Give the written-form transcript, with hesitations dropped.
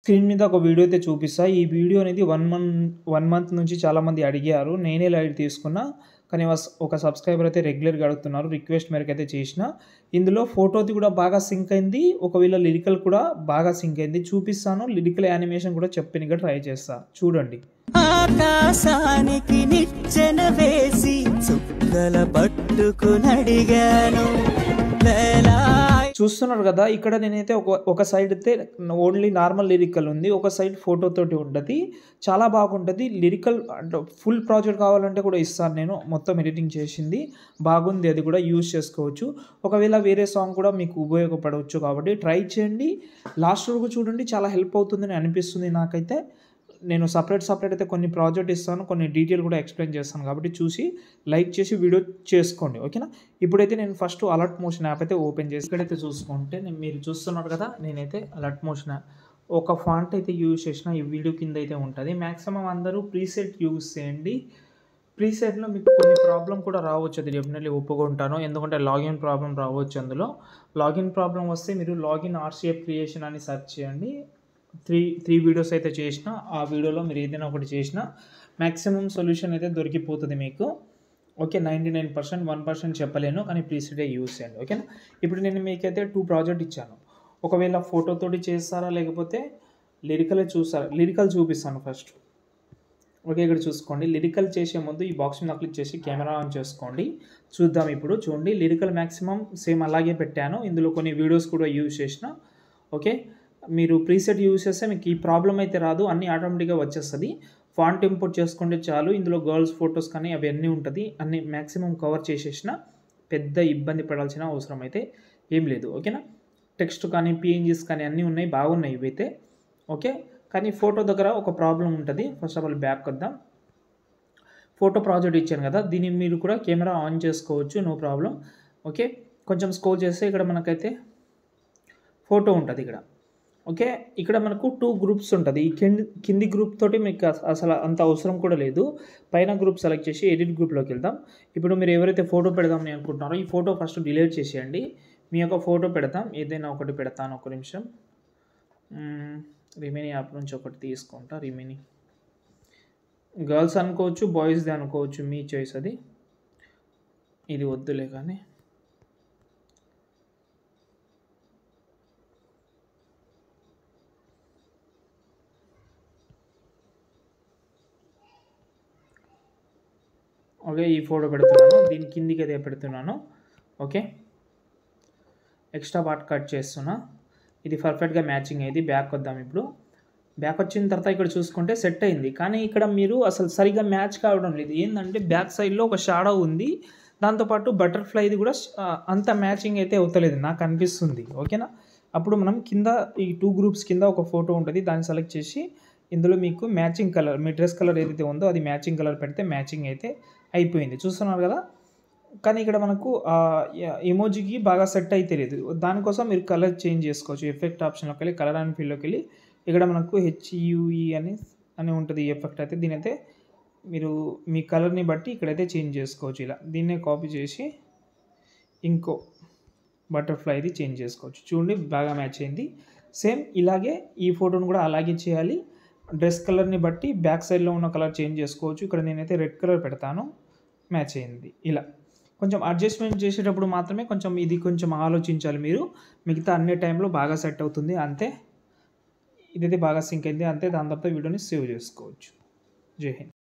Screen మీద ఒక video అయితే చూపిస్తా. ఈ వీడియో అనేది 1 మంత్ నుంచి చాలామంది అడిగారు. నేనే లైట్ తీసుకున్నా. కానీ ఒక సబ్స్క్రైబర్ అయితే రెగ్యులర్‌గా అడుగుతున్నారు. రిక్వెస్ట్ మేరకైతే చేసిన. ఇందులో ఫోటోది కూడా బాగా సింక్ అయింది. ఒకవేళ లిరికల్ కూడా బాగా సింక్ అయింది. చూపిస్తాను. లిరికల్ యానిమేషన్ కూడా చెప్పనీకి ట్రై చేస్తా. చూడండి. ఆకాశానికి నిచ్చెన వేసి చుక్కల పట్టుకునడిగాను చూస్తున్నారు కదా! ఇక్కడ నేనైతే ఒక సైడ్ అయితే ఓన్లీ నార్మల్ లిరికల్ ఉంది. ఒక సైడ్ ఫోటోతోటి ఉంటది. చాలా బాగుంటది. లిరికల్ అంటే ఫుల్ ప్రాజెక్ట్ కావాలంటే కూడా ఇస్తాను నేను. మొత్తం ఎడిటింగ్ చేసింది. బాగుంది. అది కూడా యూజ్ చేసుకోవచ్చు. ఒకవేళ వేరే సాంగ్ కూడా మీకు ఉపయోగపడవచ్చు కాబట్టి ట్రై చేయండి. లాస్ట్ వరకు చూడండి. చాలా హెల్ప్ అవుతుందని అనిపిస్తుంది నాకైతే. నేను సెపరేట్ అయితే కొన్ని ప్రాజెక్ట్ ఇస్తాను. కొన్ని డీటెయిల్ కూడా ఎక్స్‌ప్లెయిన్ చేస్తాను కాబట్టి చూసి లైక్ చేసి వీడియో చేసుకోండి. ఓకేనా? ఇప్పుడైతే నేను ఫస్ట్ అలర్ట్ మోషన్ యాప్ అయితే ఓపెన్ చేసి ఇక్కడైతే చూసుకుంటే మీరు చూస్తున్నారు కదా! నేనైతే అలర్ట్ మోషన్ ఒక ఫాంట్ అయితే యూజ్ చేసిన. ఈ వీడియో కింద అయితే ఉంటది. మాక్సిమం అందరూ ప్రీసెట్ యూజ్ చేయండి. ప్రీసెట్‌లో మీకు కొన్ని ప్రాబ్లమ్ కూడా రావచ్చు. అది డెఫినెట్‌లీ ఒప్పుకుంటాను. ఎందుకంటే లాగిన్ ప్రాబ్లమ్ రావచ్చు అందులో. లాగిన్ ప్రాబ్లమ్ వస్తే మీరు లాగిన్ ఆర్‌సిఎఫ్ క్రియేషన్ అని సెర్చ్ చేయండి. 3 వీడియోస్ అయితే చేసిన. ఆ వీడియోలో మీరు ఏదైనా ఒకటి చేసినా మాక్సిమం సొల్యూషన్ అయితే దొరికిపోతుంది మీకు. ఓకే. 99% 1% చెప్పలేను. కానీ ప్రీసెటే యూజ్ చేయండి. ఓకేనా? ఇప్పుడు నేను మీకైతే 2 ప్రాజెక్ట్ ఇచ్చాను. ఒకవేళ ఫోటోతోటి చేస్తారా లేకపోతే లిరికలే చూస్తారా? లిరికల్ చూపిస్తాను ఫస్ట్. ఓకే. ఇక్కడ చూసుకోండి. లిరికల్ చేసే ముందు ఈ బాక్స్ మీద క్లిక్ చేసి కెమెరా ఆన్ చేసుకోండి. చూద్దాం ఇప్పుడు. చూడండి లిరికల్ మాక్సిమం సేమ్ అలాగే పెట్టాను. ఇందులో కొన్ని వీడియోస్ కూడా యూజ్ చేసిన. ఓకే. మీరు ప్రీసెట్ యూజ్ చేస్తే మీకు ఈ ప్రాబ్లమ్ అయితే రాదు. అన్నీ ఆటోమేటిక్‌గా వచ్చేస్తది. ఫాంట్ ఇంపోర్ట్ చేసుకుంటే చాలు. ఇందులో గర్ల్స్ ఫోటోస్ కానీ అవన్నీ ఉంటది. అన్నీ మాక్సిమం కవర్ చేసేసిన. పెద్ద ఇబ్బంది పడాల్సిన అవసరం అయితే ఏం లేదు. ఓకేనా? టెక్స్ట్ కానీ, పీఎన్‌జీస్ కానీ అన్నీ ఉన్నాయి. బాగున్నాయి ఇవైతే. ఓకే. కానీ ఫోటో దగ్గర ఒక ప్రాబ్లమ్ ఉంటది. ఫస్ట్ ఆఫ్ ఆల్ బ్యాక్ వద్దాం. ఫోటో ప్రాజెక్ట్ ఇచ్చాను కదా! దీన్ని మీరు కూడా కెమెరా ఆన్ చేసుకోవచ్చు. No problem. ఓకే. కొంచెం స్క్రోల్ చేస్తే ఇక్కడ మనకైతే ఫోటో ఉంటది ఇక్కడ. ఓకే. ఇక్కడ మనకు 2 గ్రూప్స్ ఉంటది. ఈ కింది గ్రూప్ తోటి మీకు అసలు అంత అవసరం కూడా లేదు. పైన గ్రూప్ సెలెక్ట్ చేసి ఎడిట్ గ్రూప్‌లోకి వెళ్దాం. ఇప్పుడు మీరు ఎవరైతే ఫోటో పెడదామని అనుకుంటున్నారో ఈ ఫోటో ఫస్ట్ డిలీట్ చేసేయండి. మీ యొక్క ఫోటో పెడతాం. ఏదైనా ఒకటి పెడతాను. ఒక్క నిమిషం. రిమైనీ యాప్ నుంచి ఒకటి తీసుకుంటా. రిమైనీ గర్ల్స్ అనుకోవచ్చు, బాయ్స్‌ది అనుకోవచ్చు. మీ చాయిస్ అది. ఇది వద్దులే కానీ. ఓకే. ఈ ఫోటో పెడుతున్నాను. దీని కిందికి అయితే పెడుతున్నాను. ఓకే. ఎక్స్ట్రా పార్ట్ కట్ చేస్తున్నా. ఇది పర్ఫెక్ట్‌గా మ్యాచింగ్ అయింది. బ్యాక్ వద్దాం ఇప్పుడు. బ్యాక్ వచ్చిన తర్వాత ఇక్కడ చూసుకుంటే సెట్ అయింది. కానీ ఇక్కడ మీరు అసలు సరిగ్గా మ్యాచ్ కావడం లేదు. ఏందంటే బ్యాక్ సైడ్‌లో ఒక షాడో ఉంది. దాంతో పాటు బటర్‌ఫ్లైది కూడా అంత మ్యాచింగ్ అయితే అవుతలేదు నాకు అనిపిస్తుంది. ఓకేనా? అప్పుడు మనం కింద ఈ 2 గ్రూప్స్ కింద ఒక ఫోటో ఉంటది. దాన్ని సెలెక్ట్ చేసి ఇందులో మీకు మ్యాచింగ్ కలర్ మీ డ్రెస్ కలర్ ఏదైతే ఉందో అది మ్యాచింగ్ కలర్ పెడితే మ్యాచింగ్ అయితే అయిపోయింది. చూస్తున్నారు కదా! కానీ ఇక్కడ మనకు ఎమోజికి బాగా సెట్ అయితే లేదు. దానికోసం మీరు కలర్ చేంజ్ చేసుకోవచ్చు. ఎఫెక్ట్ ఆప్షన్‌లోకి వెళ్ళి కలర్ అండ్ ఫీల్డ్‌లోకి వెళ్ళి ఇక్కడ మనకు హెచ్‌యుఈ అని ఉంటది ఈ ఎఫెక్ట్ అయితే. దీనైతే మీరు మీ కలర్‌ని బట్టి ఇక్కడైతే చేంజ్ చేసుకోవచ్చు ఇలా. దీన్నే కాపీ చేసి ఇంకో బటర్‌ఫ్లైది చేంజ్ చేసుకోవచ్చు. చూడండి బాగా మ్యాచ్ అయింది. సేమ్ ఇలాగే ఈ ఫోటోను కూడా అలాగే చేయాలి. డ్రెస్ కలర్‌ని బట్టి బ్యాక్ సైడ్‌లో ఉన్న కలర్ చేంజ్ చేసుకోవచ్చు. ఇక్కడ నేనైతే రెడ్ కలర్ పెడతాను. మ్యాచ్ అయింది. ఇలా కొంచెం అడ్జస్ట్‌మెంట్ చేసేటప్పుడు మాత్రమే కొంచెం ఆలోచించాలి మీరు. మిగతా అన్ని టైంలో బాగా సెట్ అవుతుంది. అంతే. ఇదైతే బాగా సింక్ అయింది. అంతే. దాని తర్వాత వీడియోని సేవ్ చేసుకోవచ్చు. జై హింద్.